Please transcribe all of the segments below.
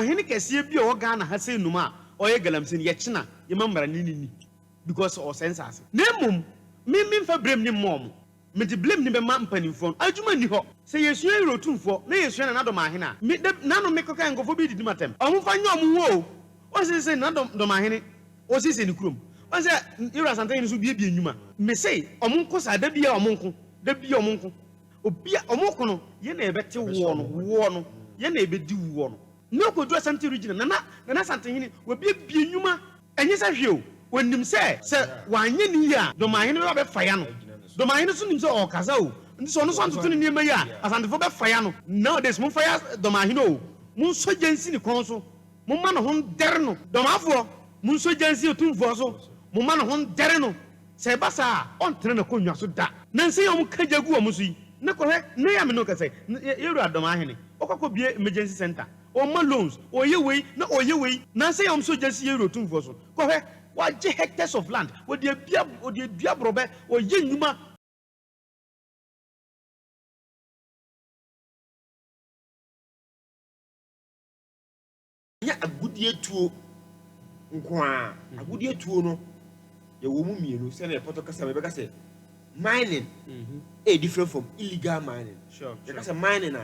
Hene kɛseɛ bi a Ghana ha sɛ num a ɔyɛ galamsey no yɛkyena yɛmambara ni because or sensas na mmom memfa brem ni mom me de blame ni be ma mpanimfo adwuma ni hɔ sɛ yɛsua yɛrɛ Otumfo na yɛsua na Dormaa Hene a me na no mekɔka nkɔfo bi didi matem ɔmfa nyɛ ɔmo ho o sɛ na Dormaa Hene o sɛ ni kurom o sɛ yɛrɛ Asante ni so bie nnwuma me sɛ ɔmo nko sa da bia ɔmo nko obia ɔmo ko no ye na ɛbɛte wo no ye na ɛbɛdi wo no na ko do Asante region na Asante Hene wo bie nnwuma ɛnyɛ sɛ hwe o wonim sɛ wanye ni ya Dormaa Hene ba fa ya no Dormaa Hene so nim sɛ ɔkasa o nti so no so antoto ne nneɛma ya Asantefo ba fa ya no nowadays mo fa ya Dormaa Hene o mo so gyansi ne kon so mo ma no ho dere no Dormaafo mo so gyansi Otumfo so mo ma no ho dere no sɛ ba sa on tere na konwa so da na nse yom kajagu o mo so yi na ko hɛ na ya me no kase yɛru Dormaa Hene okɔkɔ bie emergency center o ma loans o ye wei na nse yom so gyansi yɛru Otumfo so ko hɛ what hectares of land? What the Bia Brobe or Yenuma? A good year to a good year to no. A woman, you know, send a photocasa mining a different from illegal mining. Sure. Because a mining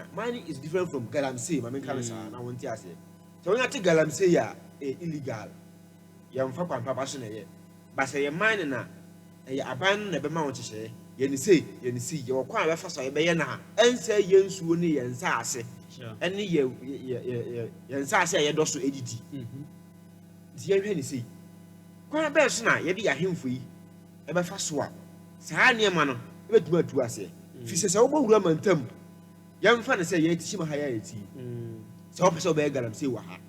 is different from galamsey. I mean, I want to say. So when I take galamsey, illegal. Yam fa kwan papa so na ye ba se ye man na ye aban na be ma won chehye ye ni sei ye kwan be fa so ye be ye na ense ye nsuo ni ye nsa ase ene ye nsa ase ye do so edidi di ye hwe ni sei kwan be so na ye bi ahemfo yi e be fa so a saa ne ma no e be tuma tu ase fi se wo bowura mantam yam fa ne se ye Techiman ha ya eti se wo pese wo be galamsey wa ha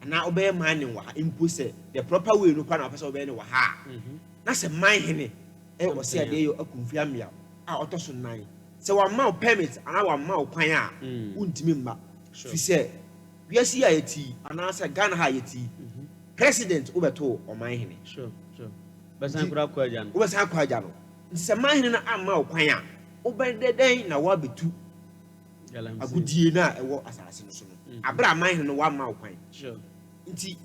na obey mining wa impose the proper way no pa na person obey ne wa ha na se mine Hene e wo se ade yo akumfi amia a otoso nan se wa ma permit ana wa ma kwan a untimi mba fi se wiasi ya yeti ana se Ghana ha yeti president obeto o mine Hene sure basan kura kwa ja no obesan kwa ja no nti se mine Hene na amma kwan a obededen na wa betu agudie na ewo asase no so no abra mine Hene no wa ma kwan sure nti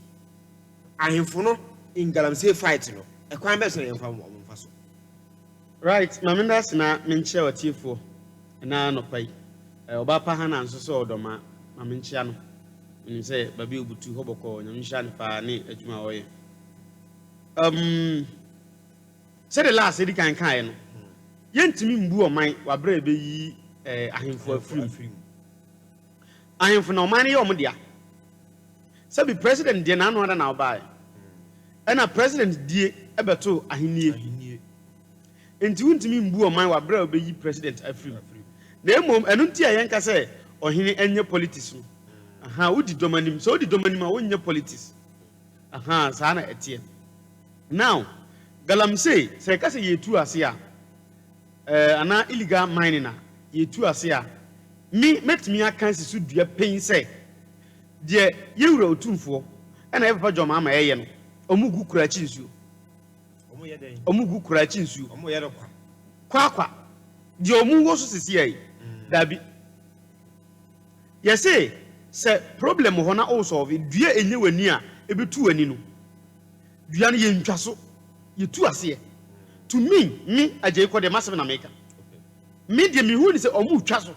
ahemfo no in galamsey fight no e kwan be so yemfa mo so right mamenda sina menche watifo na no pai oba pa hana nso so Dormaa mamenchia no nim se babi obutu hoboko nyamhia ne pa ne adwuma oye say the last edi kan no yentimi mbu oman wabra ebe yi ahemfo afirim ahemfo no oman ye omodia sabi president die na no ada na obae na president die ebeto ahenie enti wuntimi mbu oman wabra obeyi president afirim na emom enu nti a yenka se ohene enye politics no wodi domanim so wodi domanim a wonye politics saa na etie now galamsey se ka se yetu ase a ana illegal mining na yetu ase a mi metimi aka sisu dua pen se de yewura Otumfo na ebepa joma ama eye no omugu kurachi nsuo omugu kurachi nsuo omo ye kwa de omugo so sisi ai dabi yese se problem ho na o solve dua enye wani a ebetu wani no dua no ye ntwaso yetu ase to me aje ko de massive na maker me de me hu ni se omu twaso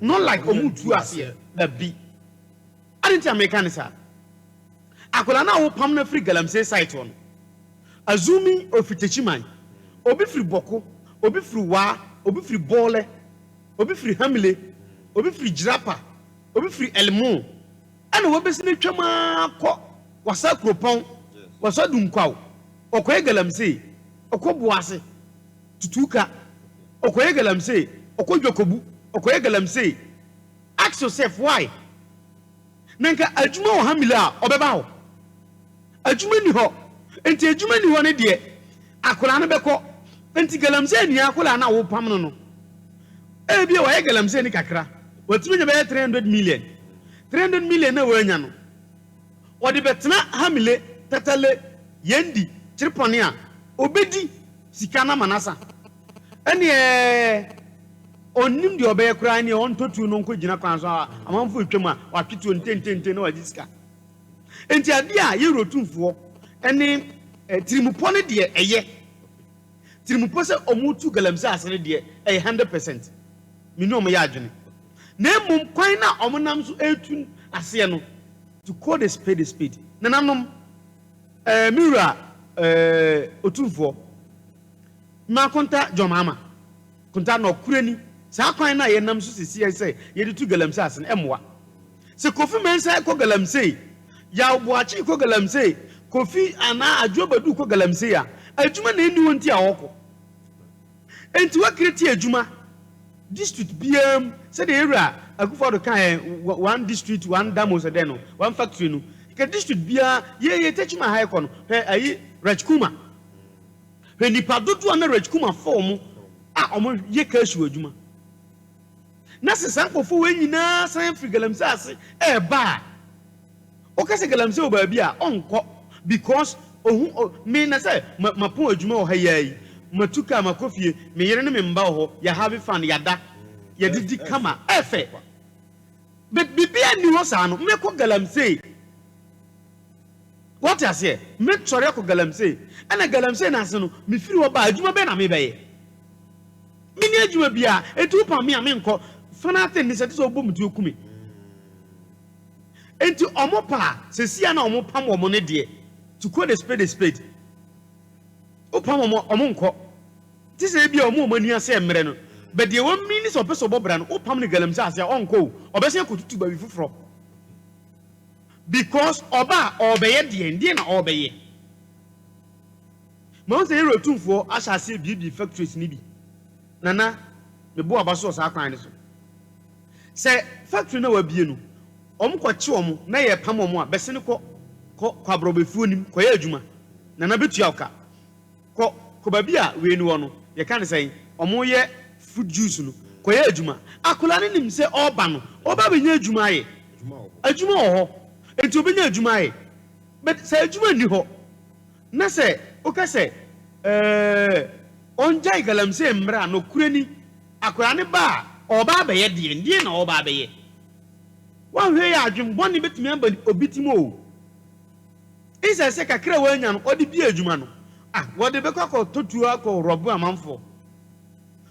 not like omu tu ase dabi aren't American sir akola na wo pam na free galamsey site on azumi of Techiman obi free boko obi free wa obi free bole obi free hamile obi free jirapa obi free elmo ana wo besi na twama akọ wasa kropon wasa dunkwaw okoye galamsey okobuase tutuka okoye galamsey okodwokobu okoye galamsey ask yourself why nanka adwuma wo hamila obeba ho adwuma ni ho enti adwuma ni ho ne de akola no beko enti galamsey ni akola na wo pam no bia wa galamsey ni kakra watumi nya be 300 million na wanya no odi betena hamile tatale yendi chirpone a obedi sika na manasa ene onim de obeye kra ne on totu no nko gina kwan so amanfo twem a watwetu ntentente na wajiska enti ade a ye Otumfo ene tirimupo ne de eye tirimupo se omutu galamse asene de 100% minu omo ya adwene na emum kwan na omonam so etu ase no to call the spade na nanom miura Otumfo ma konta jomama konta no kurani sa kwan na ye nam so sisi say ye de tu galamse asene emwa se kofi mensa ko galamse ya boachi ko galamse kofi ana adwobadu ko galamse ya adwuma na eni wonti a woko enti wa kreti adwuma district bm say the area akufo do kan one district one damo so den no one factory no ke district bia ye Techiman high ko no ayi Rajkuma he nipa dodo na Rajkuma form a omo ye ka hwu adwuma na sesan kofo we nyina san free galamse ase ba o ka se galamse o ba bia onko because me na say mapon adwuma o ha yayi matuka makofie me yere ne me mba ho ya have fun yada ya didi kama efe but bibia ni ho sa no me ko galamse what I say me chore ko galamse ana galamse na ase no me firi wo ba adwuma be na me be ye me ni adwuma bia etu pa me nko fana ten ni se so bom ti okumi enti omopa se sia na omopam wo ne de to call the spade opam omonko ti se bia omani ase emre no but the one means of person bobra no opam ne galamse ase onko obese kotutu ba wi fufuro because oba obeye de na obeye mo se Otumfo ashase bibi factories ni bi nana me bo abaso sa kwan ne so se factory na wabie no omkoche omo na ye pam omo a bese ne ko kwabrobefuo nim ko ye adwuma nana betua oka ko babi a we ni wo no ye kan say omo ye food juice no ko ye adwuma akola ne nim se oba no oba be nya adwuma ye adwuma ho enti obenya adwuma ye but say adwuma ni ho na say o ka say onjai galamse mra no kurani akola ne ba oba be ye de na oba be ye wan hwe ya adwum boni betumi amba obitimo isa se kakra wanya no odi bi adwuma no wode be kwakọ totu akọ robu amanfo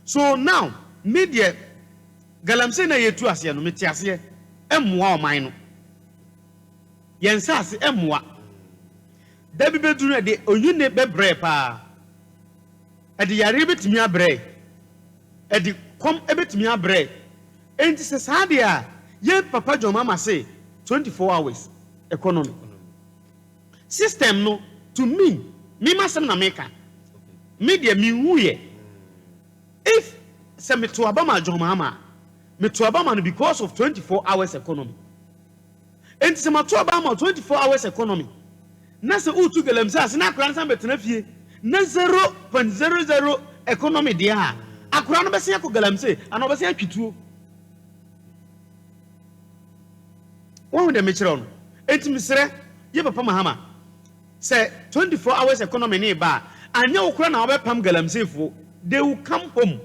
so now media galamse na yetu ase no meti ase emmoa oman no yensa ase emmoa da bi bedu na de oyune be bre pa ade yare betumi abre ade kom ebetumi abre enti se saade a ye papa jomama say 24 hours economy system no to me masem na meka media mi huye if se me to abama jomama me to abama no because of 24 hours economy enti se ma to abama 24 hours economy na se utu galamse ase na akran san betena fie na 0.00 economy dia akran no bese yakọ galamse ana bese atwituo won de me kire no enti misre ye papa mahama say 24 hours economy ni ba anya okura na obepam galamsefo they will come home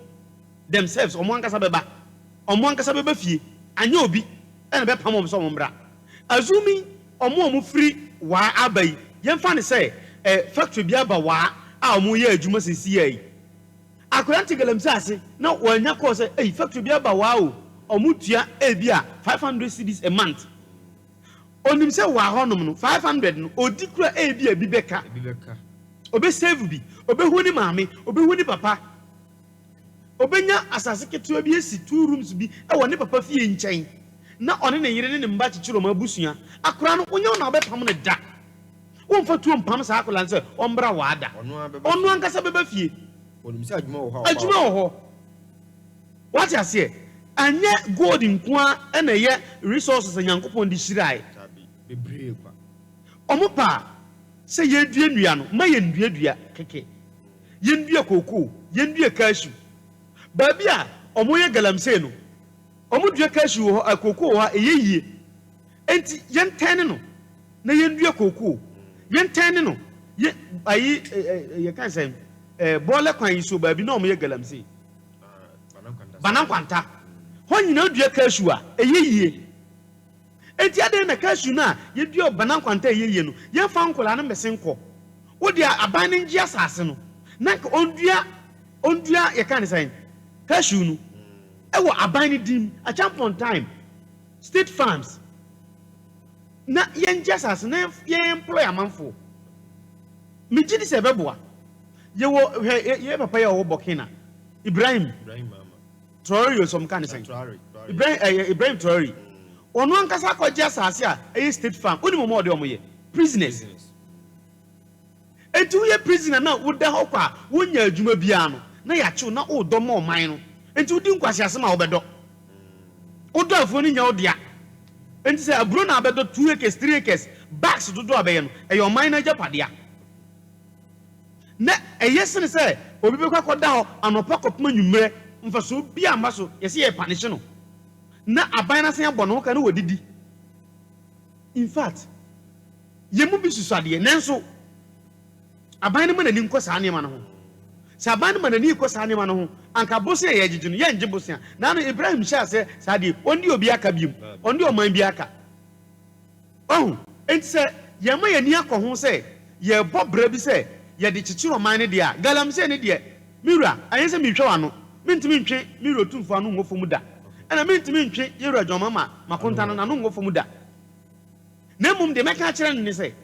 themselves omo ankasa beba fie anya obi ena bepam omo so ombra azumi omo free wa abai yemfa ne say factory bia ba wa a omo ye adwuma sisi yi akura nti galamse ase na wanya ko say factory bia ba wa o omo tua bia 500 cedis a month onim se wa honom no 500 no odikura bia bibeka obe save bi obe huni maame obe huni papa obenya asase ketewa bi esi 2 rooms bi e woni papa fie nkyɛn na one ne yire ne mba kikiro ma busua akora no onye na obepam ne da wonfa tuo mpam sa akola nse ombra waada onu ankasa beba fie onim se adwuma wo ho what you say anya gold nkoa na ye resources nyankopon di shirai bebre kwa omopa se ye dua nua no ma ye ndua keke ye ndua koko ye ndua cashew ba bia omo ye galamse no omo dua cashew ho akoko ho eyeyie enti ye ntene no na ye ndua koko ye ntene no ye ayi ye kan say bole kwan yi so ba bi na omo ye galamse Banankwanta. When you know dear Kashua, a ye. Eti ade na Kashuna, ye do Banankwanta ye no. Ye found Colana Messenco. What they are abandoning Giasasino. Nak ondia you can't say Kashunu. Ewo abandoning dim a champ on time. State farms. Na yen Giasas, ye employ a man for. Mijidi se beboa. Ye wo ye papa ya wo Burkina. Ibrahim mama. Traore some kind of thing. Ibrahim Traore. Ono ankasa ko Giasas a state farm. Oni mo mo de omo ye. Prisoners. Enti wo ye prisoner na wo da ho kwa wo nya adwuma bia no. Na ya chew na wo do mo man no. Enti wo di nkwasi ase ma wo bedo. Wo do afo ni nya wo dia. Enti se abro na bedo 2 acres 3 acres bags do abeye no. E your mine na japadea. Na eyesene se obi be kwa koda ho anopa kopma nwumre mfaso bi amba so yesi ye punish no. Na aban na se abono ka no wodidi. In fact, yemu bi susade nanso aban ne manani nko saa ne ma no ho. Sa aban ne manani nko saa ne ma no ho anka bose ye gigino ye nje bose na no Ibrahim sha se sade ondi obi aka biem ondi o man bi aka. Oh, enti se yema ye ni akọ ho se ye bobra bi se ye de chichiro man ne dia galamse ne dia mira ayense mi hwe wano mintimi ntwe mira Otumfo anu ngofo mu da ana mintimi ntwe yera dwoma makonta no anu ngofo mu da na mum de meka kire ne se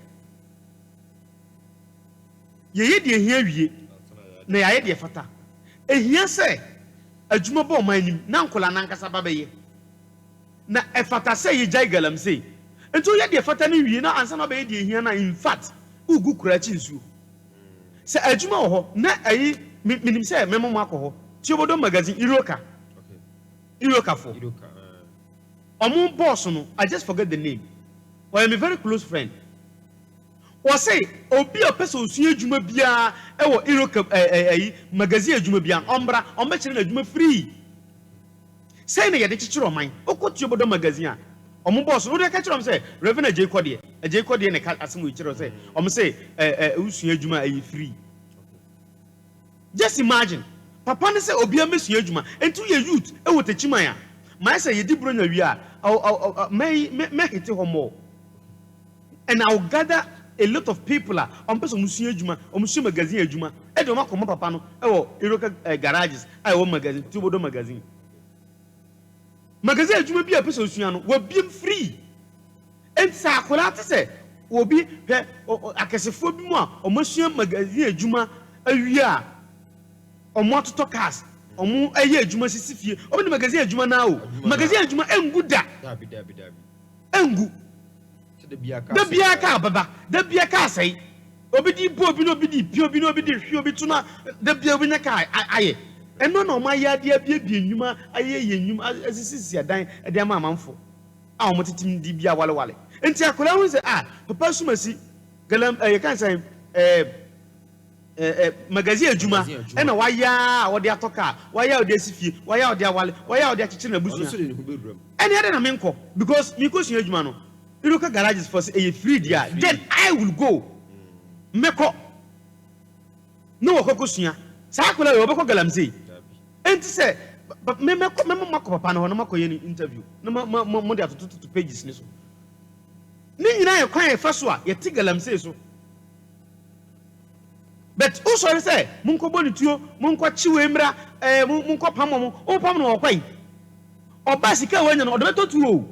ye de ehia wie na ya ye de fata ehia se adwuma bo man nim na nkola nankasa babaye na efata se ye jai galamse ento ye de fata ne wie na ansa na be de ehia na in fact ugu kurachi nsuo se adwuma ho na ayi minim se memo makoho tiobodo magazine Iroka fo omo boss no I just forget the name or I'm a very close friend or say obi a person osu adwuma bia e wo Iroka ayi magazine adwuma bia ombra ombekire na adwuma free say na ye de chichiro man okotiobodo magazine a omo boss no de ka chiro say Reverend Ejekode ne ka asemu chiro say omo say usu adwuma ayi free. Just imagine papa ne say obi amesu adwuma entu ye youth e wo Techiman ya my say ye di bro nya wi a me hit homo and I'll gather a lot of people on person musu adwuma omusu magazine adwuma e de makomo papa no e wo Iroka garages ai wo magazine tubodo magazine adwuma bi a person osu no wo biem free and sa akola te say obi he akesefo bi mu a omusu magazine adwuma awi a omo atoto cars omo eye adwuma sisifie omo ni magazine adwuma na o magazine adwuma engu da engu da bia ka baba da bia ka sai obi di bo obi no obi di pio obi no obi di hwe obi tuna da bia obi na ka aye eno na omo aya de bia enwuma aye ye enwuma asisisi adan e de ama amanfo a omo titim di bia wale enti akola hu se papa sumasi galam ye kan sai magazine adwuma ena waya wo de atoka waya wo de asifie waya wo de awale waya wo de achichire na busu ene ade na menko because me ko sun adwuma no Iroka garages for say free dia then I will go meko no wo kokosuya sa akola yo beko galamse enti say meko mako papa no mako ye interview no mo de atoto pages ni so ni nyina ye kwan ye fa so a ye ti galamse so. But also say munko boni tuo munko chiwe mra munko pamo o pamo no kwai oba sika wanya no odo beto tuo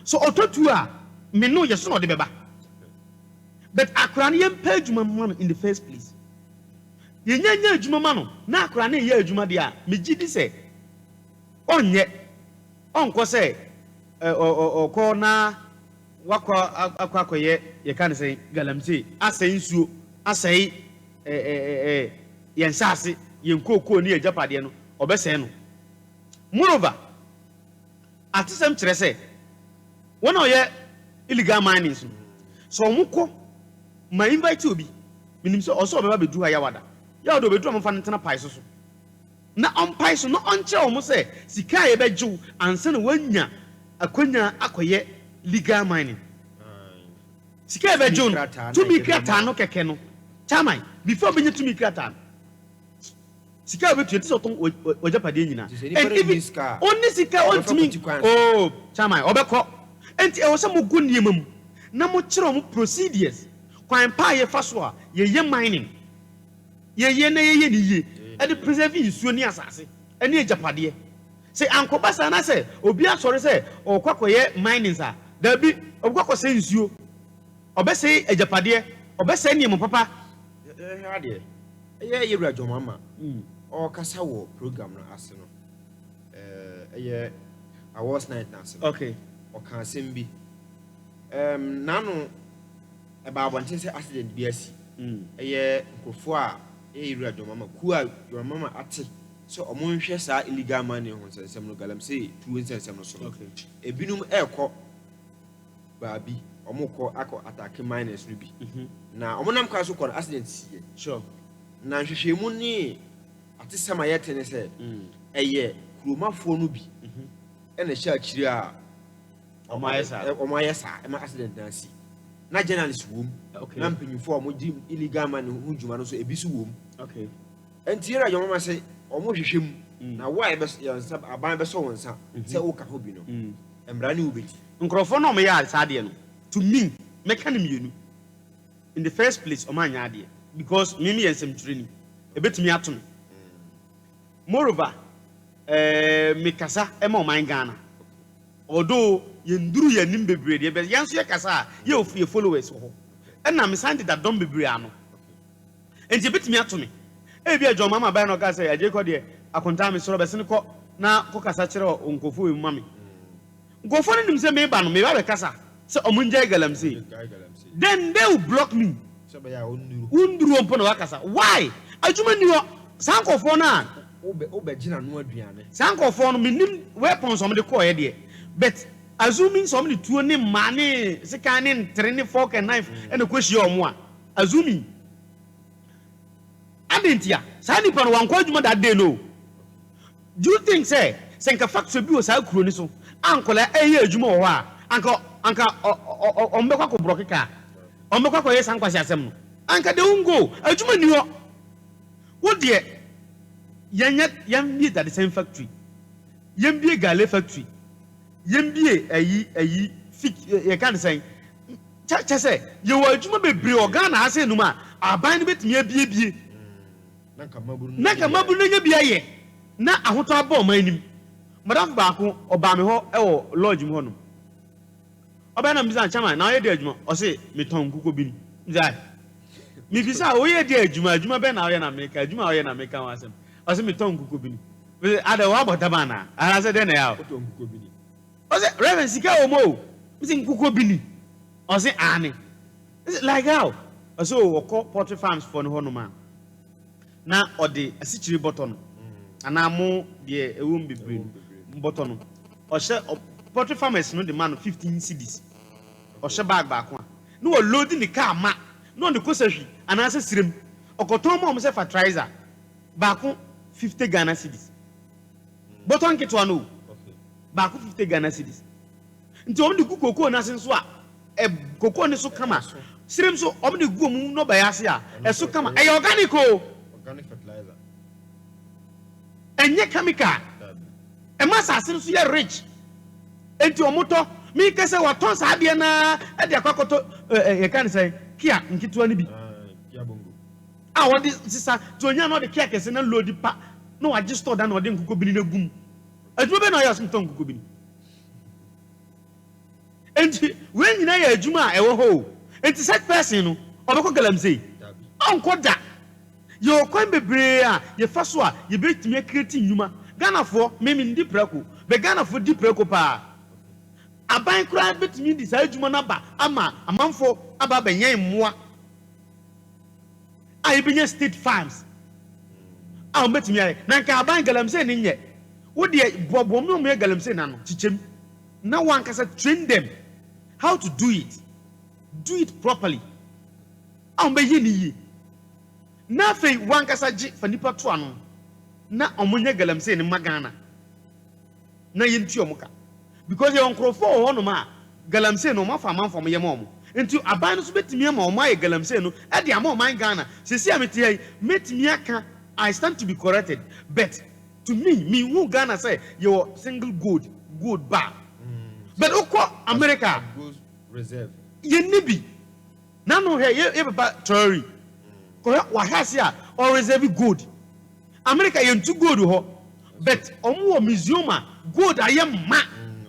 so ototu a me no yeso no de beba but akra ne yem pa adwuma man in the first place yenya adwuma man no na akra ne ye adwuma de a me gidi say onye onko say ko na wakwa akwakoye ye kan say galamse asai nsuo asai yensase yenkoko ni ejapade no obese no moreover atisem kire say wona oye illegal mining so omuko ma invite obi minim so oso obeba bedu ha yawada ya odo bedu amfa ntena pai so na on pai so no onche omo say sika ye beju anse na wanya akonya akoye legal mining sika ye beju to mi krata no keke no Chairman, before being to me, Kratan, sika obetu eti so ton ojapade nyina oni sika ontimi oh chama obekọ enti e wo se mo gu niemam na mo kire mo procedures kwan pa ye fa so a ye mining ye na ye ni ye e de preserve isuo ni asase ene ejapade se ankoba sa na se obi asore se okwakoye mining sa da bi obkwakọ se nsuo obese ejapade obese niemo papa ade ye yewura jomama o kasa wo program no ase no awards night na ase okay o kan asem bi nanu eba abonte se accident bi asi nkofo a yewura jomama ku a jomama ate so omonhwe sa illegal money ho sensem no galamsey tuwe sensem no so okay ebinum ekọ baabi omukọ akọ attack miners no bi na omonam kwa so kọ accident sie sure na hwehwemu ni ate sama yete ne se eye kuromafo no bi ena hia akiri a omayesa ema accident na si na journalist wom na mpanyimfo omodi illegal money hu juma no so ebisu wom okay entira yo mama se omo hwehwem na why be aban be so wonsa se wo ka ho bi no emra ni ubeti nkrofo no me ya sade no to me mekanim yenu in the first place o manya ade because me yensem training ebetumi ato me moreover me kasa e ma o man Ghana although yenduru yanim bebre de be yanso ye kasa ye ofie followers ho na me sande da dom bebre ano enti ebetumi ato me e bia jo mama ba no ka say aje ko de akonta me soro be se ko na ko kasa kire onkofo we mama nkofo no nim se me ba no me ba be kasa se omunje galamsey then they will block me so be ya unduru ompo na wakasa why ajuma ni ho sankofo na obe gina no aduane sankofo no minim weapons som de ko ye de but assuming some de tuo ne mane sika ne tre ne fork and knife and kwehie omo a assuming adentia sa nipa no wankwa ajuma that day no do you think say senka factory bi o sa kuro ni so ankola eye ajuma ho a anka ombekwa ko brokika ombekwa ko yesa nkwasi asem no anka de ungo ajuma ni ho wo de yambie that the same factory yambie gale factory yambie ayi fik ye kan say cha say ye wo ajuma bebre organ na ase numa aban ne betimi abie naka maburu nya bia ye na ahoto aba o manim madam ba ko oba me ho e wo lodge mu ho no oba na mbisa chama na ye de adwuma o se meton kuko bi ni mzai mi bisa o ye de adwuma be na o ye na America adwuma o ye na America wasem o se meton kuko bi ni ada wa bota bana ara se de na ya meton kuko bi ni o se reverend sika o mo mi kuko bi ni o se ane like how o se o ko poultry farms for no ho no ma na ode asichiri botton ana mo de ewum bebre botton o se poultry farmers no the man 15 cedis o she bag back one no load ni car ma no the kosahwi ana se sirem okoton mo se fertilizer back 50 Ghana cedis botton kitwa no okay back 50 Ghana cedis nti o de kukoko na se so a koko ni so kama sirem so o de guo mu no ba ya se a e so kama e organic fertilizer enye chemical e ma sa se so ye rich enti omoto mi kese waton sa de na e de akwakoto ye kan say kia nkitwa ni bi kia bongo wodi sisa to onya no de kia kese na load pa no wa ji store da na ode nkuko bi ni na gum adwuma be na ya so nton nkuko bi ni enti when nyina ya adwuma e wo ho enti such person no obekọ galamsey onko da yo kwan bebre a ye fa so a ye betimi create nyuma Ghana fo memi ndi prako be Ghana fo di prako pa aban kura betimi di sa adwuma na ba ama amanfo aba benyen mmoa a ibenya state farms a betimi ya na nka aban galamsey ni nye wo de bobom no me galamsey na no chichem na wan kasa train them how to do it properly a be ye ni yi na fe wan kasa ji fa nipa to ano na omonye galamsey ni magana na yenti omuka because ye onkrofo ho no ma galamsey no ma fa manfo ye ma omo enti aban no so betimi ma omo aye galamsey no e de ama oman Ghana sesi ametie metimi aka I stand to be corrected. But to me who Ghana say your single gold bar. But America gold reserve. Ye nibi. Nano here ye papa Tory. Wahasia or reserve gold. America yen too gold ho. But omo museum gold I am ma.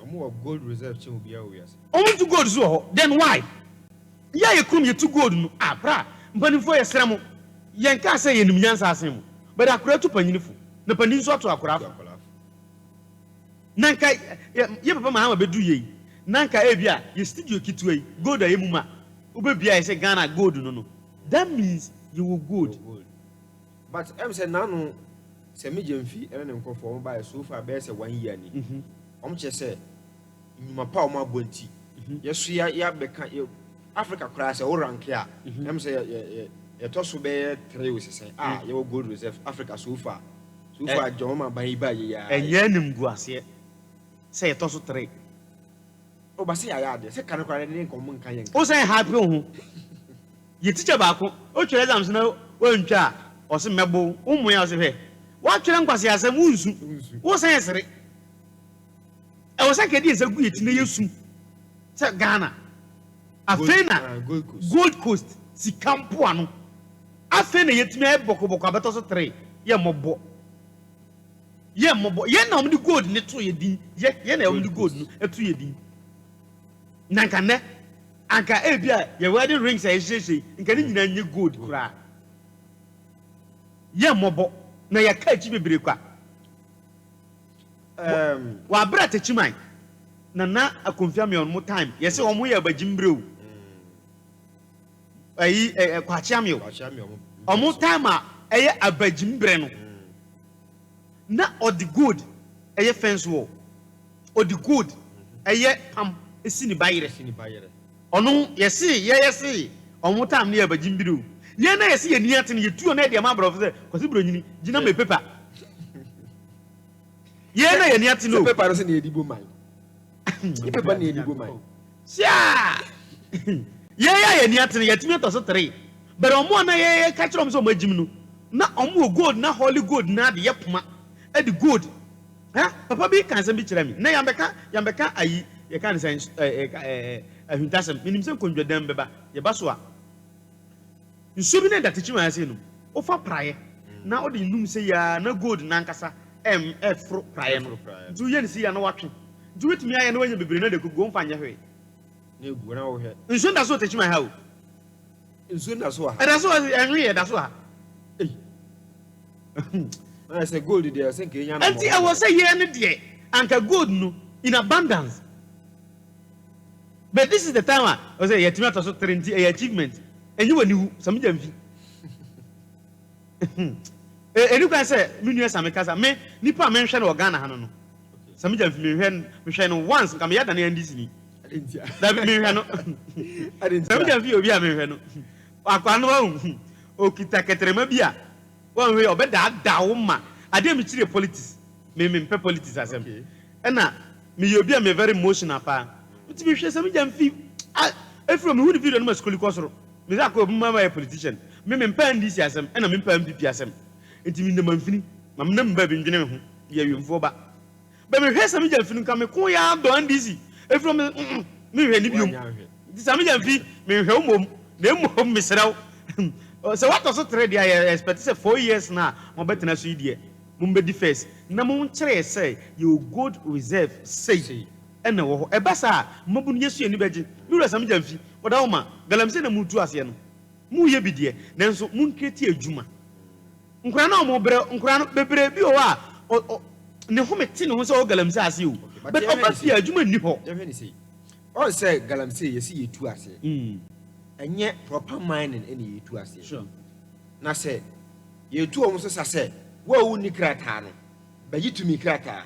Omo gold reserve chen obi awo. Omo too gold so ho. Then why? Ya ye krum ye too gold no. Ah bra. Mpanifo ye sremo. Yen ka say ye nyansa asem. But akura to panyinifo. Na panin so to akura. Nanka ye papa ma ha bedu ye. Nanka ebia ye studio kitwe gold ayemuma. Ubebia say Ghana gold no. That means you will good. But I'm saying now say me jemfi ene ne nkofo buy so far be say 1 year ni. Che say nyuma pa o ma bonti. Yesu ya beka Africa crash o rank ya. I'm say ye to so be 3 weeks say you gold reserve Africa so far. So far Joma buy ya. Enye nim gu ase. Say ye to so 3. O ba say ya de say kan kware ne nkom nkan yen. O say happy ho. Ye teacher ba ko o twere exams na o ntwa o se mebo umu ya o se he. Wa twere nkwase asem unsu. Wo say esere. E wo say kedi ese gu yetine yesu. Say Ghana. Afena Gold Coast si campo ano. Afena yetime e boko abeto so 3. Ye mobo. Ye na omdi gold ne to ye din. Ye na omdi gold no eto ye din. Nanka ne anka ebia ye wedding rings e hyehyɛ nka ne nyina nye gold kura ye mobo na ye ka chi bebre kwa wa bra Techiman na akonfia me on mo time ye se omo ye bagimbreu ayi kwachiamio omo time a eye abagimbre no na odi gold eye fence wall odi gold eye pam esini bayire ono yesi omo tam ne abagimbiru ye na yesi ye niate ne yetuo na de ma bro se kwasi bro nyini gina me paper ye na ye niate no paper no se ne edibo man ye paper ne edibo man sia ye niate ne yetimi to so 3 but omo na ye ka kiro so magim no na omo gold na holy gold na de yepoma e de gold ha papa bi kan se bi kire mi na yambeka ayi ye kan se ahuntasem minim se kondwadam beba ye baso a nsubi na Techiman ase no ofa praye na odi num se ya na gold na nkasa fro praye no du ye ne se ya na watwe du wetimi aye na wanya bebre na de go mfa nya hwe na egu na wo hwe nsu nda so Techiman ha o nsu nda so ha da so enwe ye da so ha I say gold there say ke nya na anti I was say ye ne de anka gold no in abundance. But this is the time I say yetimi to so 30 achievement and you when some jamfi you can say minu samekasa me nipa me hwe na Ghana ha no some jamfi me hwe no once kam ya da na ndisi ni da me hwe no some jamfi obi a me hwe no akwa no o kita ketrema bia won we obeda da wo ma ade me chire politics me pe politics asem na me obi a me very emotional pa to be sure some jamfi from who the video no school kosoro me za ko mama a politician me mpa ndisi asem na me mpa MPP asem enti me ndam mfini mam na mba bi ndwene ho ye wimfo ba me hwe some jamfi nka me ko ya do ndisi from me hwe ni biom some jamfi me hwe umom na umom me seraw so what also trade I expect say 4 years na mo betena so idie mo be first na mo kire say you good reserve say ene wo ho ebasa mabunu yesu ani beje nura sam jamfi oda wo ma galamse na mutu ase no mu ye bidie nanso mun kreti adwuma nkura na mo bre nkura no bebre bi o a ne ho meti ne ho so galamse ase o but o ba fi adwuma ni ho ye ni say all say galamse yesi yetu ase enye proper mining ene yetu ase sure na say yetu o mo so say wo wu ni krata no ba yitumi krata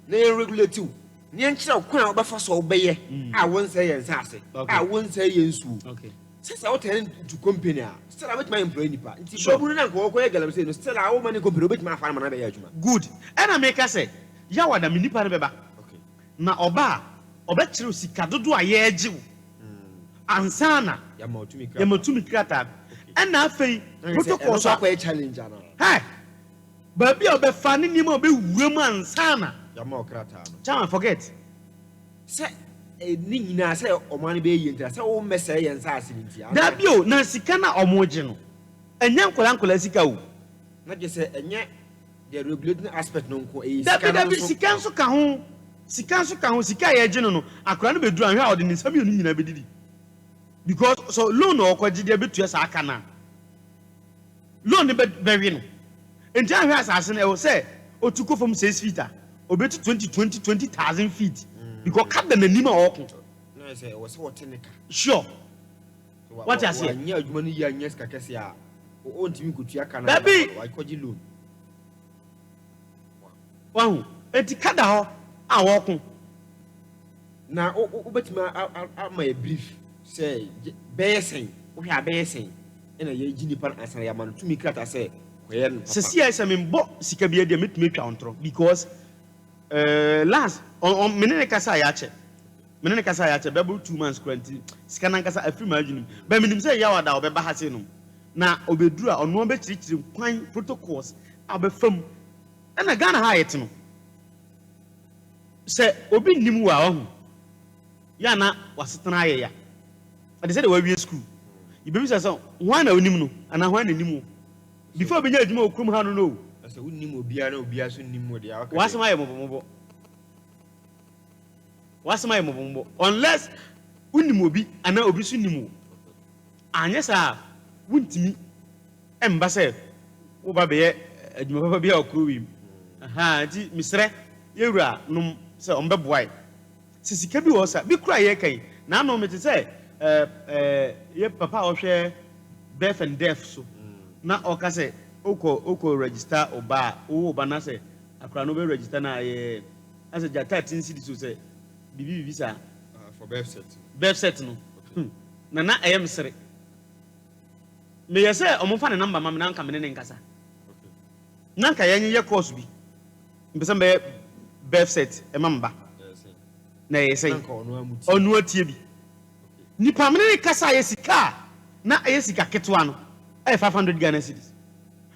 na regulative ni enkyira kwan obafa so obeye a won say yen sase a won say yen su okay since I turn to company still about my employee nipa nti babu na ko ko galam say no still a wo mani company obetuma afa na be ya adwuma good and I make us say ya wada me nipa na beba okay na oba obekire sika dodo a ye agiw ansana ya matumi krata and na afei protocol so kwa challenge ana hey Baby obefa ne nima obewuram ansana. Yama okrata no. Chama forget. Se ni nyina se omane be yenta se wo mese yen sa asirinti. Da bio na sika na omoje no. Enya nkola sika wo. Na je se enye the regulating aspect no nko e sika. Da bi sika nso ka ho. Sika ye je no akora no beduru anhwe a ode ni nsam yenu nyina bedidi. Because so loan no okwaji de betua sa aka na. Loan ne be no. Enti anhwe asase na e wo se otuko from 6 feet a obetu 20,000 feet. Because cut the nima okun. Na say was what tenika. Sure. What you say? Anya adwuma no ya anya sika kese a o ntimi kotua aka na wa kwaji loan. Wahu, enti kada ho a wokun. Na o betima ama e brief say besen, o hwa besen. Ena ye gini pan answer ya man tumi krata say koye no. Sesi ai se membo sika bia de metumi twa ontro because last on menene kasa ya che. Menene kasa ya che bebo 2 months quarantine. Sika nan kasa afri ma adwunum. Ba menim say ya wada obeba ha se no. Na obeduru a ono be chirichiri kwan protocols abefam. Ena Ghana ha yet no. Se obi nim wa ohu. Ya na wasetena ye ya. Ade say the we school. You be say so why na onim no ana why na nim before be nya adwuma okrum ha no. Asa unim obia na obia so nim mo de aka. Wasema ye mobomobo. Wasema ye mobomobo unless unim obi ana obi so nim o. Anya sa wuntimi emba say wo ba be ye adwuma papa bia okru wi. Aha ti misre yewura num say ombe boy. Sisika bi wo sa bi kura ye kai na no mete say ye papa o hwe birth and death so na o ka say oko register oba oba na say akra no be register na ye as a 13 city so say bibi sa for birth set no na ayem sere me ye say omo fa ne number ma me na nka me ne nkasa na nka ye nye course bi mpesa be birth set e mamba na ye say onu atie bi nipa mene kasa yesika na yesika ketwa no 500 Ghana cedis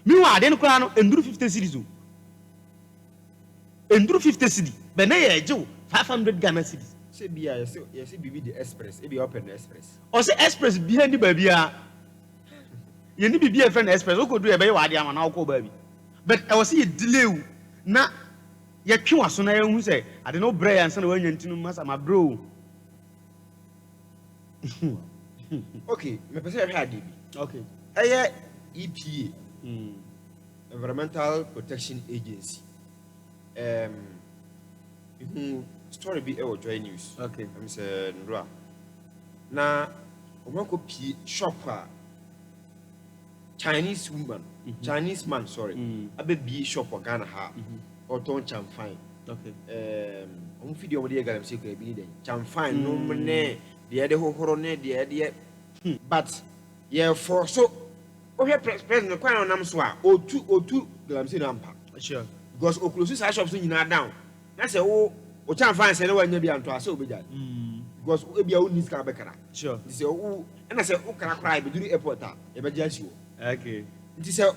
mi wa ade no kura no enduru 50 cedis o enduru 50 cedis be na ye jew 500 Ghana cedis se bia yesi bibi the express e be open express o se express bi handi ba bia ye ni bibi e friend express o ko do e be wa ade ama na o ko ba bi but I was see delay na ye twe waso na ye hu se ade no bre ya nsa na wanya ntinu masa ma bro. Okay, me pese hwe ade bi. Okay. Eye EPA. Environmental Protection Agency. Story be e joy news. Okay. I'm say nra. Na omanko pi shop a Chinese man, sorry. Abe bi shop for Ghana ha. Oton chamfine. Okay. On video mo de galamsey ko e bi den. Chamfine no mne the other whole ne the but yeah for so okay president kwan on am so a otu galamsey no ampa Sure. because okulusu sa shops nyina down na say o chan fan say na wanya bi anto ase obeja because e bia o need ka bekara Sure. nti say o na say o kara kra be duru airport a e be ja shi o Okay. nti say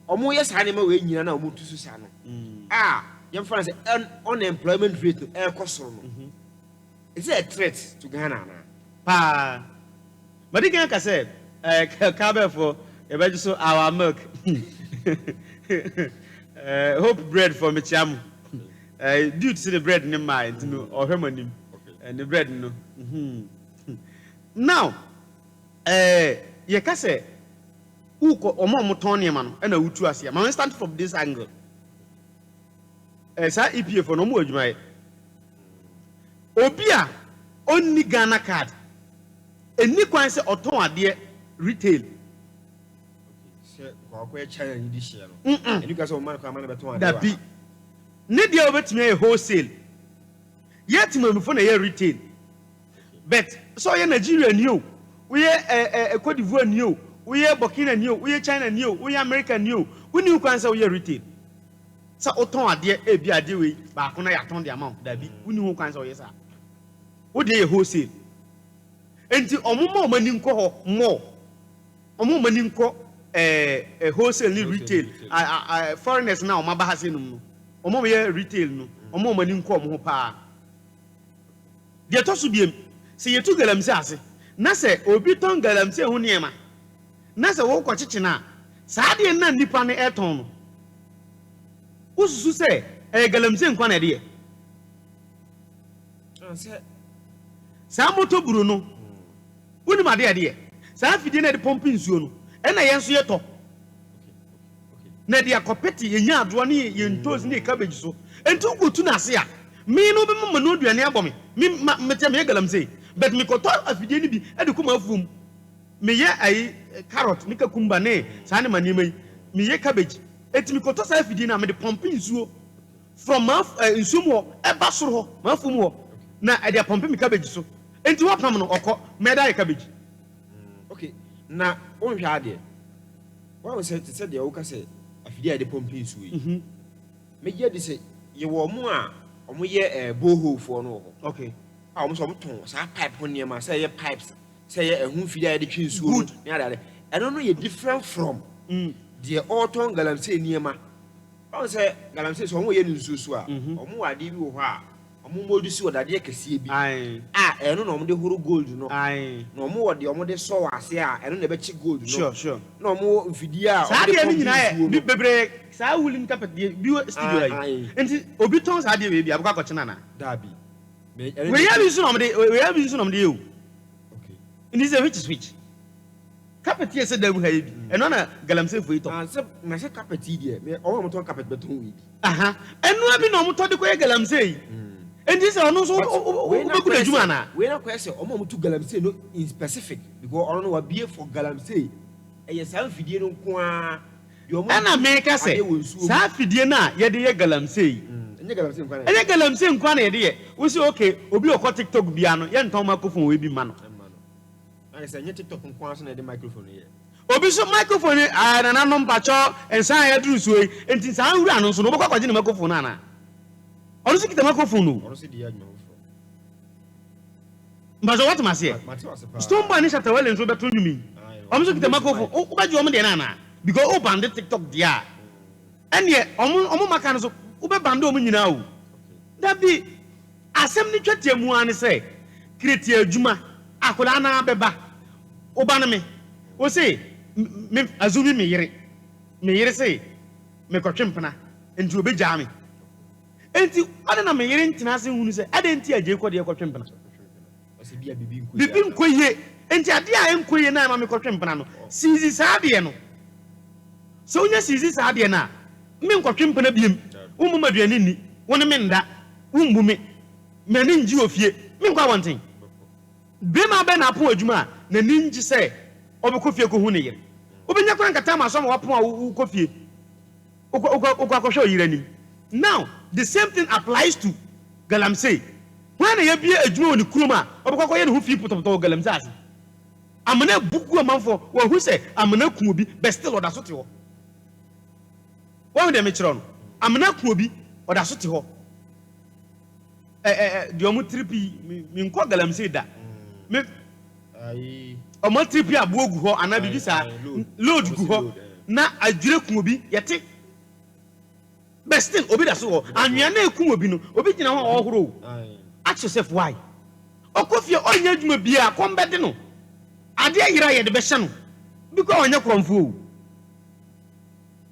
omo ye sa ne ma we nyina na omo tusu sa no yem fan say unemployment rate no e kosoro no. Is it a threat to Ghana? Pa. But you can say, Kabe for a so our milk. Hope bread for me cham. Due to the bread in mind, or harmony, and the bread no. Now, you can say, Uko or more Motoni man, and a Utuasia. Man, stand from this angle. As I EPA for no more, my. Obia only Ghana card. Any kwan say oton ade retail. Say kwa China ni this year no. And you guys o man kwa man beton ade. That be. Ne dia obetime wholesale. Yet me for na retail. But so ye Nigeria ni o. We Cote d'Ivoire ni o. We Burkina ni o. We China ni o. We America ni o. We ni kwan say we retail. Sa oton ade e bi ade we ba ko na ya ton de amount that be. We ni kwan say we sa. Wo dey wholesale enti omuma omani nko ho mo omuma ni nko wholesale ni retail foreigners na oma bahase num no omo ye retail no omo mani nko omo ho pa de to so biem se yetu galamse ase na se obi ton galamse ho niema na se wo kwochichi na saa de na nipa ne eton no ususu se galamse nkwa na de saa moto buru no woni ma de saa fidie na de pompi nsuo no e na yenso ye to na de akopeti yenya ado ne yentos ne cabbage so enti ugotu na ase a me no be mama no aduane abome me mete me galamse but me koto afidie ni bi e de kuma afum me ye ai carrot ne kakumba ne saa ne mani mai me ye cabbage enti me koto saa fidie na me de pompi nsuo from nsumo e ba soro ho mafum ho na e de pompi me cabbage so enti wo pam no okọ me da cabbage. Okay, na on hwa ade wa wo se de wo ka se afidi ade pompi nsu yi me ye de se ye wo mu a omo ye boho fo no ho. Okay, a omo so omo ton sa pipe ne ma say ye pipes say ye ehun fidi ade twi nsu ne ade eno no ye different from the autumn galamsey niema. On say galamsey so omo ye nsu so a omo ade bi wo ho a omo modu si odade kese bi eno no omo de horo gold no no omo wode omo de so ase a eno na be chi gold no sure no omo mfidi a omo de pompi nsuo bi bebre saa wulim carpet bi studio yi enti obi ton saa de bi abukwa kochina na dabi we ya bi so no omo de you okay ini say which carpet ye se da bu ha bi eno na galamsey fo ito na se carpet yi me omo ton carpet beton wi bi eno abi na omo to de ko ye galamsey and this are no so we na kwese omo mutu galamsey no in specific because ono no wa bie for galamsey e san fidie no nko a yo mo na me ka se sa fidie na ye de ye galamsey enye galamsey nko na ye de ye we say okay obi okọ TikTok bia no ye nton microphone we bi ma no na se nye TikTok nko aso na de microphone ye obi so microphone na na no mpacho ensan ya duru so enti san wura no so no bokọ kwaje ne microphone na onu sikita microphone no onu si di adwo fo mbazo what ma say stone boy ni chapter well nso beto nyumi onu sikita microphone o ba ji omo de na because o band TikTok dia ene omo maka no so o be band omo nyina o that be asem ni twete mu an say create adwuma akola na beba o ba na me o say me azumi me yire say me kotwempena enti obeja me enti ade na me yire ntina ase hunu se ade enti aje kode ekotwempena ase bia bibi nkoye enti ade a enkoye na ma me kotwempena no sizi saade no so nya sizi saade na me nkotwempena biem umu maduane ni woni me nda umbu me ni nji ofie me nkwa wonten be ma be na po adwuma na ni nji se obekofie ko hu ne yire obenya kwa nkata ma so ma wapo a ukofie ukwa yire ni. Now the same thing applies to galamsey when you be adwuma oni kuroma obekwa ye ne hu fi putoputo galamsey ase amana buku amanfo wo hu se amana ku obi but still oda so te ho wo dem kire no amana ku obi oda so te ho de omo tripi mi nko galamsey da me omo tripi abo ogu ho ana bibi sa load gu ho na adwire ku obi yete but still obi da so ho anwea na eku obi no obi gina ho ohoro ask yourself why okofie onya adwuma bia kombede no ade ayira ye de be hye no because onya kromfo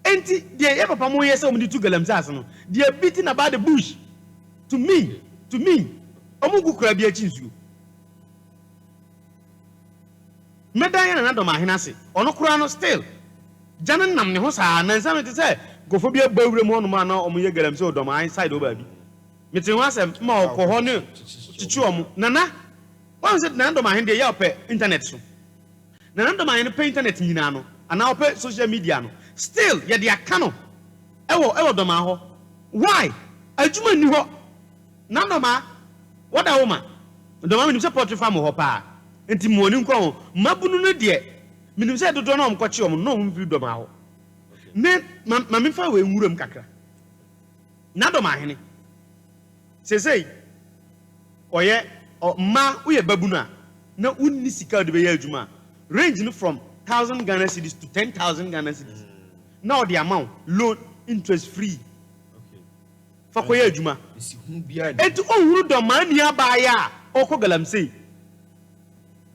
enti de ye papa mo ye se omo di tu galamsey ase no they are beating about the bush to me omo gu kura bia chinsuo medan na Dormaa Hene ase ono kura no still janan nam ne ho saa na nsam te se gofo bia bawure mo no ma na omo ye galamsey Dormaa inside o ba bi mete ho asem ma okoho ne chichi omo nana wan se na Dormaa Hene de ya ope internet so na Dormaa Hene pe internet nyina no ana ope social media no still ye de aka no ewo Dormaa ho why adwuma ni ho na Dormaa wada woman Dormaa ni se portrait farm ho pa enti mo ni nko mabunu no de minim se dodo na omkoche om no mfi Dormaa ho ne ma me fa we nwuram kakra na Dormaa Hene sesei oye ma uye babunu a na unni sika de be ya adwuma range no from 1,000 Ghana cedis to 10,000 Ghana cedis. Now the amount loan interest free. Okay. For koye adwuma. Isi hu bia ni. Enti ohuru Dormaa nia ba ya oko galamsey.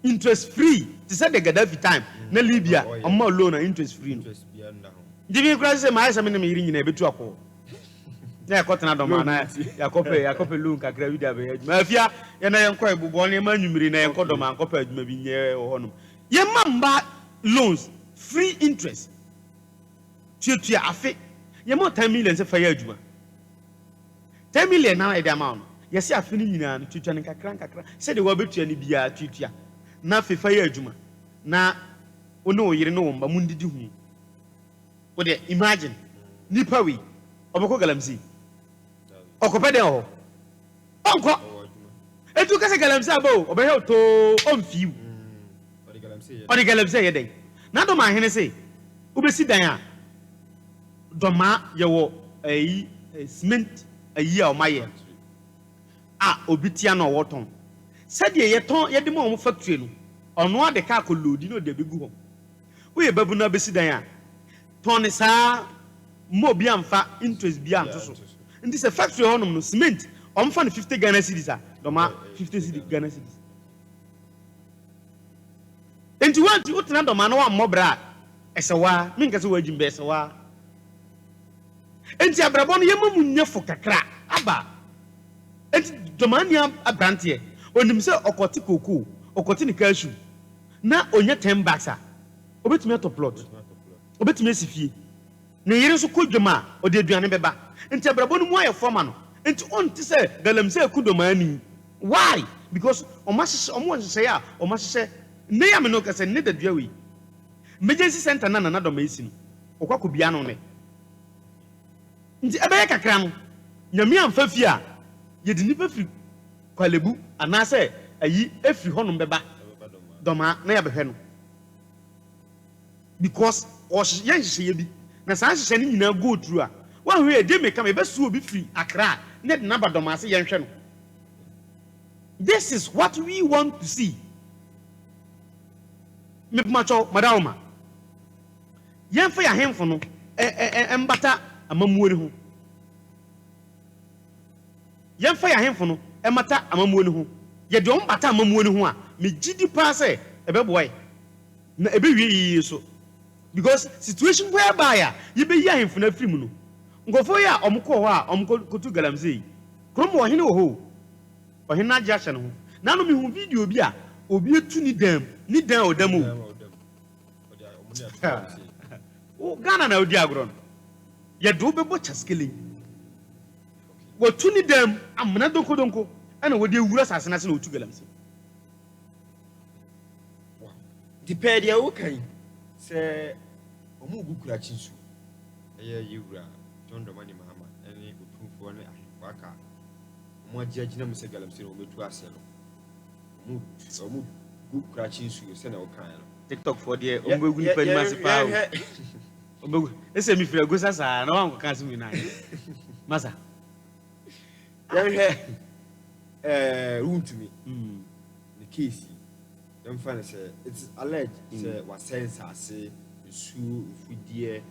Interest free. Ti said the Gaddafi time na Libya amma loan na interest free. Interest bia nda ho. Dibi kura say ma asa me na me yiri nyina ebetu akọ. Na yakọtena Dormaa na yakope loan kakra wi da be adwuma. Afia ya na yenko ebubo ne ma nwumiri na yenko Dormaa nkopa adwuma bi nye ho no. Ye mamba loans free interest. Tuatua afe. Ye mo 10 million se fa ya adwuma. 10 million na e dey amount. Ye se afe ni nyina no tuatua ne kakra. Se de wo betua ni bia tuatua. Na afe fa ya adwuma. Na ono oyire no womba mundidi hu. Wo de imagine nipa we obeko galamsey. Okopede ho. Onko. Etu kase galamsey abo obehe to omfiu. Odi galamsey ye den. Na do ma hene say ubesi dan a Dormaa ye wo cement ayi a o maye a obitia na owoton said ye ton ye de mo factory no ono ade ka ko load no de begu ho wo ye babu na besi dan a ton sa mo bi amfa interest bi anto so ndi se factory honom no cement omfa no 50 Ghana cedis a Dormaa 50 Ghana cedis enti wanti utena Dormaa no wa mmobra esewa minka se wajimbe esewa enti abrabon no yemamu nyefo kakra aba enti Dormaa nia abrante onim se okoti koko okoti ni kashu na onye 10 bucks a obetumi to plot obetumi asifie na yire so kodwama ode aduane beba enti abrabon no mu aye forma no enti onti se galamsey ku Dormaa ni why because omo hye ya omo hye ne ya me no kase ne dadua wi emergency center na Dormaa esi no okwa bia no ne nti ebeye kakra no nyame amfa fi a ye di nipa fi kwalebu anase ayi efi honom beba Dormaa na ya behwe no because ye hye bi na san hye ne nyina go through a wa hwe e de meka me besu obi fi Accra ne de naba Dormaa se ye hwe no. This is what we want to see. Me macho madawma yen fa ya hemfo no embata amamuori ho yen fa ya hemfo no emata amamuori ho ye de ombata amamuori ho a me gidi pa se ebeboy na ebewie so because situation whereby ya ye be ya hemfo na film no ngofo ya omko ho a omko kotu galamsey krom wo hene wo ho o hene agya hye no ho na no me hu video bi a obi etu ni dam odamu o Ghana na odi agro no ye do bebo chaskele wo tuni dem amna donko ana wo de wura sasena se na otu galamsey Depend ya wokan se omu gukura chinsu eye yiwura John Domani Mahama ene Otumfo ne ahwaka omu agina mu se galamsey no metu ase no omu gukura chinsu se na wokan no TikTok for the ombegu ni pani masipa ombegu ese mi fira gosa sa na wanko kan simi na masa yan runtumi the case dem find say it's alleged say was sense ase su fudie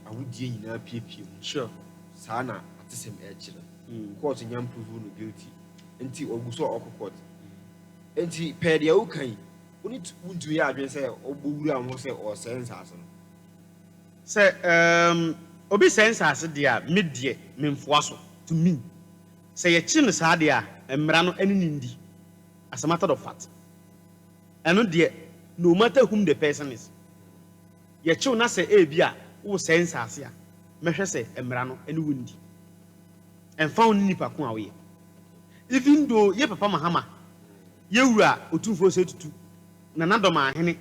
awudie nyina piepie sure sana atesem echire court nyam prove no guilty enti oguso okokot enti pede ya ukan oni wuntu ya adwen say obowura am say o sense ase no say obi sense ase dia medie memfoa so to me say ye chi no sa dia emra no eni ndi as a matter of fact eno de no matter whom the person is ye chi na say e bia wo sense ase a mehwe say emra no eni wundi emfa woni nipa ko a wo ye even though ye papa Mahama ye wura Otumfo se tutu na Dormaa hene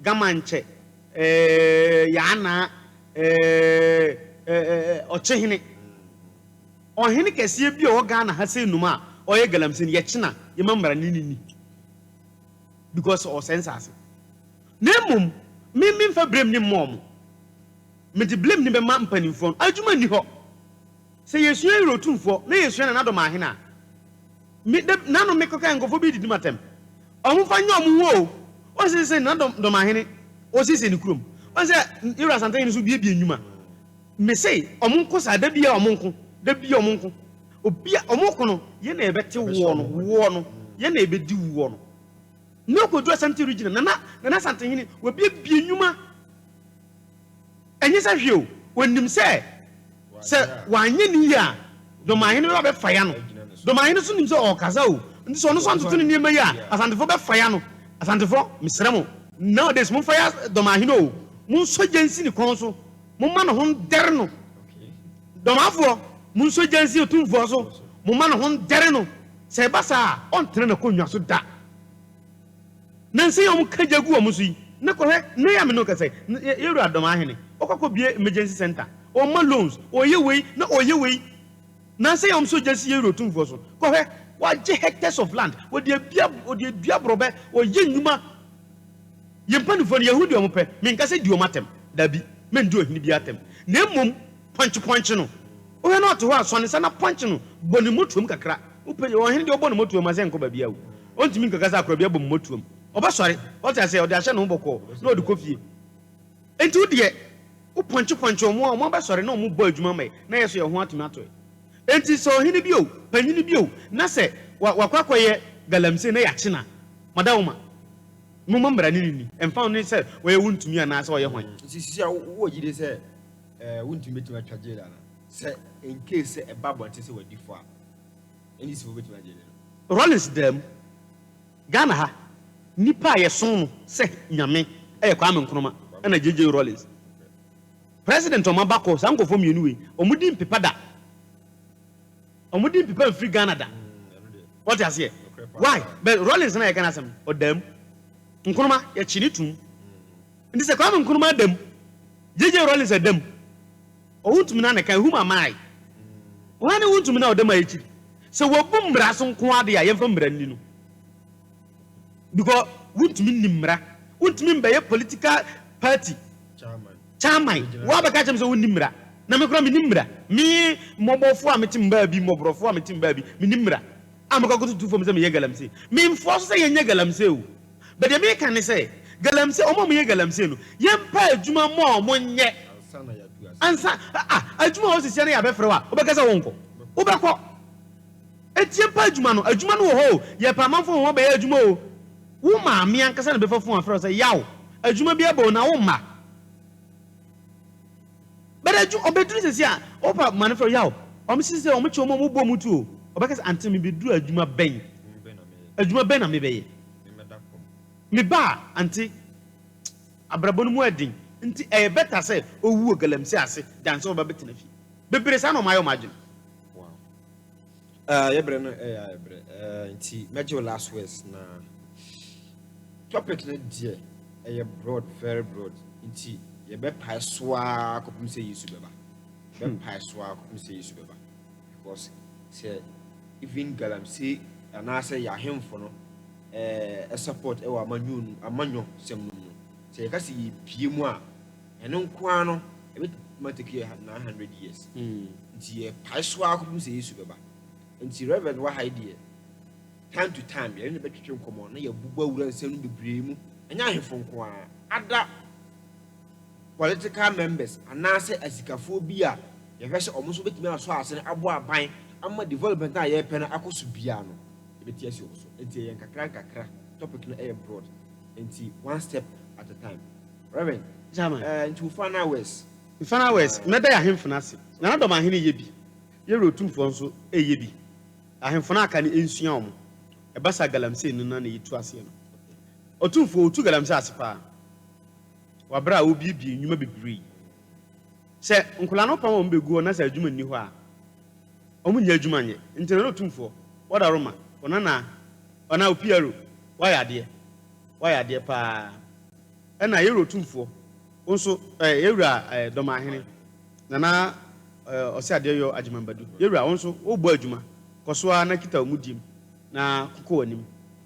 gamanche yana oche hene o hene kese bi o Ghana ha se numa o ye galamsey ye china ye mambara ni because o sensase nemum me fa brem ni mom me di blame ni be ma mpanimfo adwuma ni ho se yesu yero Otumfo na yesu na Dormaa hene a me nano me koka ngofo bi didi matem omu fa nya omu wo say na Dormaa Hene o say ni kurom o say Ira Asante ni so bie nnwuma me say omonko sa da bia omonko obia omonko no ye na ebete wo no ye na ebedi wo no no ko do Asante region na Asante Hene wo bie nnwuma enye sa hwe o wonim say wanye ni ya Dormaa Hene wo be faya no Dormaa Hene so nim say o kaza o ndi so no so antoto ni nema ya Asante fo be faya no Asante fo misremo nowadays mun faya Dormaa Hene o mun so jansi ni kon so mun ma no hon dere no Dormaa fo mun so jansi Otumfo so mun ma no hon dere no se ba sa on tere na konwa so da nan se yom kajagu o musu yi na ko he na ya me no ka say yeru Dormaa Hene okoko bie emergency center o ma loans o ye wei na o ye wei nan se yom so jansi yeru Otumfo so ko he wa je hectares of land o de dua brobe o ye nnuma yempanifo ne yahudi o mpe me nka se di o matem dabi me ndi ohini bi atem na emom ponche no o he na oto ho asone se na ponche no boni motuom kakra o pe o hene de obo no motuom ma se nko ba bia o ontimi nka sa akra bia bo motuom o ba sore o ta se o de ahye no boko na o de kofie enti o de o ponche o mo ba sore na o mo bo adwuma mai na yeso ye ho atumi ato enti so hene bi o panyini bi o na se wakwakoye galamse na yakina madawuma mumma mbra ni emfa no se we wuntumi ana se oye hwan sisi a wo gide se wuntumi betima twaje la na se in case e babonte se wadi fo a eni se wo betima je le Rollins dem Ghana ha nipa ye son no se nyame e kwa me nkroma na jeje Rollins president omabako sankofo mienu we omudi mpepa da omudi mpepa free Ghana da what you say why but Rollins na ye kana sam odam nkroma ye chini tum ndi se kwa me nkroma dam jeje Rollins adam o wuntumi na kan who am I wani wuntumi na odam ayi se wo bum mbra so nko ade ya ye fa mbra ni no because wuntumi nimra wuntumi mbaye political party chairman wa ba ka chem se wunimra na me kura me nimra mi mobofo a metim ba bi mobrofo a metim ba bi me nimra amaka go tutu fo me se me ye galamse me mfo so se ye nya galamse o but ye me kan ne se galamse o mo me ye galamse no ye mpa adwuma mo mo nye ansa adwuma o sisi na ya be frɛ wa o be ka se wonko o be kɔ etie mpa adwuma no wo ho ye pa manfo ho be ye adwuma o wo ma me ankasa na be fafo afrɛ se yawo adwuma bi abo na wo ma but obeduru sisi a opa manfo yawo sisi se che mo bo mutu o obeka se anti me beduru adwuma ben na me be ye me ba anti abrabonu mu adin nti e better say owu galamse ase dan so ba betena fi bebre sa no mayo magin wow yebre no yebre nti mejo last words na topic na die broad very broad nti ye be pai soa kopum se yesu beba be pai soa kopum se yesu beba because say even galamse ana say ya hemfo no a support e wa amanyo sem no say ye ka se pie mu a eno nkoa no e be mateke 900 years nti ye pai soa kopum se yesu beba nti reverend wa haidie time to time ye ne betwetwe nkomo na ye bubu awura nsem no bebre mu enya hemfo nkoa ada political members anase asikafo bi a ye hwese omuso betimi aso ase abo aban amma development a ye pɛ na akoso bia no e beti asi oso enti ye nkakra topic no broad enti one step at a time reverend German into final words meda ya hemfo na se na Dormaa Hene ye bi ye Otumfo nso ye bi ahemfo na aka ne ensua omo e basa galamse no na yitu ase no Otumfo otu galamse ase pa wabra obiebie nnwuma bebree se nkola no pam ombe guo na sa adwuma nni ho a omunya adwuma nye ntene no Otumfo wada Roma ona opiaro wayade pa na ye Otumfo onso yewura Dormaa Hene na osiade yo agimambadu yewura onso obo adwuma kosoa na kita omudim na kokko anim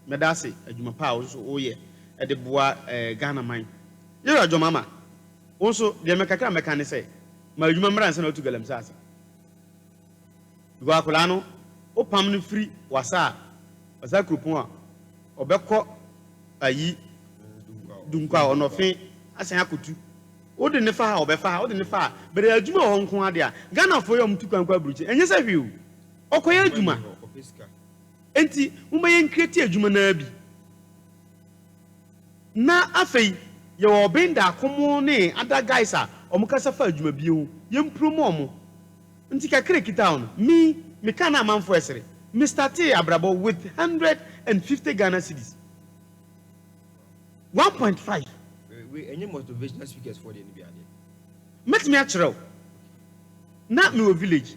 medase adwuma pa onso oye e de boa Ghana man yewura jomama onso de mekakra meka ne se ma adwuma mra nse na otu galamse ase duwa kola no opam no free wasa krupon a obekọ ayi dunkwa ono fe asan akotu wo de ne fa ha obefa ha wo de ne fa bere adwuma ho nko ade a Ghana fo yom tu kwankwa buruchi enye se hwe o okoye adwuma enti umbaye nkreti adwuma na bi na afei ye wo benda akomo ne other guys a omukasa fa adwuma bi ho ye mpromo omo nti kakre kita on me kana amanfo esere me started abrabo with 150 Ghana cedis 1.5 we any motivational speakers for the NBA met me achro na me wo village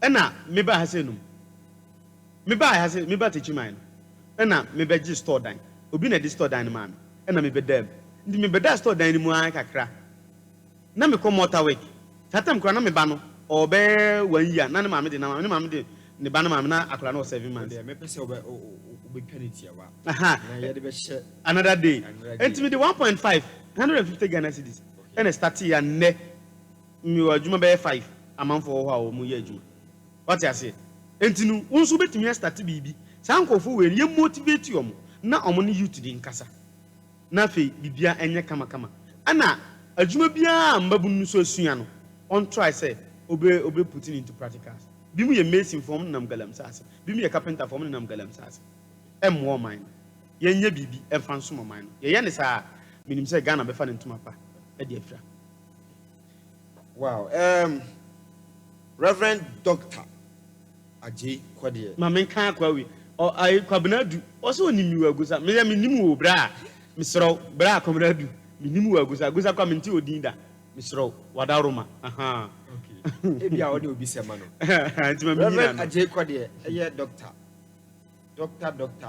ena me ba hasenum me ba Techiman ena me be gi store dan obi na di store dan ma me ena me be dam ndi me be da store dan ni mu an kakra na me come motor work tatam kra na me ba no obe 1 year na ne ma me de na ma de ne ba na ma me na akra na 7 months me pese obe penalty awa aha na ye de be share another day enti me de 1.5 150 Ghana cedis ena start ya ne mi wa adwuma be 5 amanfo ho a o mu ye adwuma what you say enti nu unso betumi start bibi sankofo we ye motivate yom na omo ne youth di nkasa na fe bibia enye kama ana adwuma bia mbabu nu so asua no on try say obe put it into practicals bi mu ye mason form nam galamsa ase bi mu ye carpenter form nam galamsa ase emwo man ye nya bibi emfa nso mo man ye ne saa minim say Ghana be fa ne ntuma pa e de afra. Wow, Reverend Doctor Ajay Kwadie. Ma men kan akwa wi o ai kwabnadu o so onimi wa gusa me ya minim wo bra me sro bra kwabnadu minim wa gusa kwa menti odin da me sro wadaroma aha okay e bia o de obi sema no anti ma Reverend Ajay Kwadie eye doctor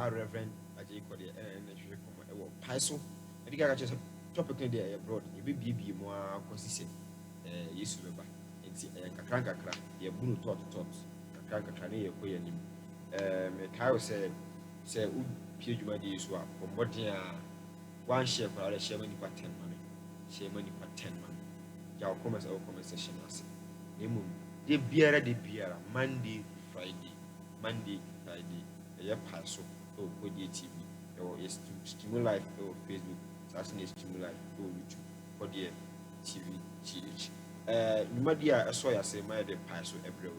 Reverend Ajay Kwadie na hwe koma e wo paiso e diga ka chese topic ne dey abroad e bi mo akosise Yesu beba enti kakra ye bunu tot kakra ne ye koye nim me kayo se u pie djuma de Yesu a bombodin a one share kwa le share mani pa 10 man ja o comment session ase emu de biara Monday Friday ye paso o kodi TV o yes stimulate o Facebook sasne stimulate o YouTube kodi TV GH Numadia a soya say my de paso every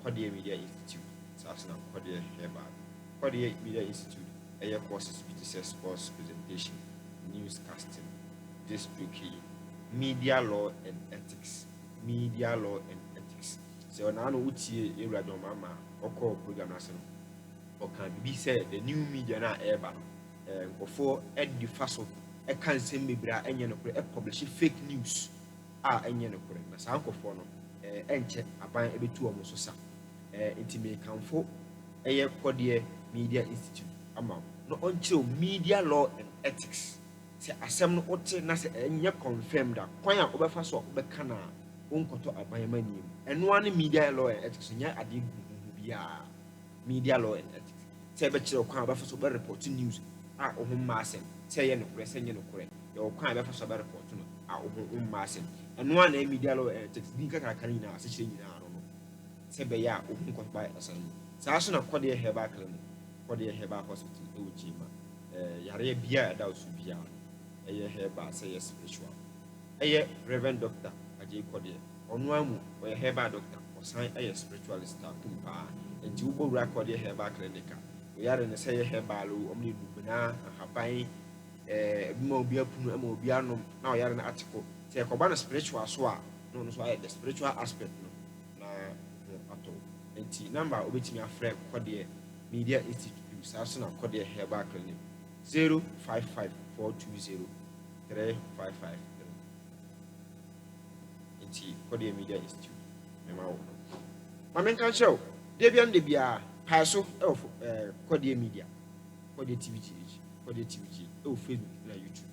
Kodia Media Institute, Sasna Kodia Heba, Kodia Media Institute, courses which sports presentation, newscasting, district media law and ethics. So now Uchi Era Dormaa or call program national or can be said the new media na eba before Ed the Faso, I can't send me bra any publish fake news. Enye no kore na sankofo no enche aban ebetu omo so sa intime kanfo kode Media Institute ama no onche media law and ethics se asem no ote na se enye confirmed da kwan a obefa so obeka na onkoto aban manim eno ane media law and ethics nya ade bia media law and ethics se be kire kwan obefa so be report news ohumma asem se ye no kore se nye no kore ye kwan obefa so be report no ohumma asem eno ane media law and ethics bi kakra ni na ase kire nyina no se be ya ohunko ba asan sa so na kode heba kala no kode heba hospital e wujima yare bia da osu bia eye heba say yes spiritual Reverend Doctor Ajay Kwadie onu amu o heba doctor osan spiritualist kumpa enti wo bowura Kwadie heba clinic o yare ne say heba lo omni dubuna haban bima obi apunu ama obi anom na o yare na atiko say ko na spiritual so a no so the spiritual aspect no na ato enti number obetimi afre Kwadie Media Institute Sasuna Kwadie heba clinic 055420 3553 inti Kwadie Media Institute mema wo mamen kan show debian de bia paso of Kwadie Media Kwadie TV o Facebook na YouTube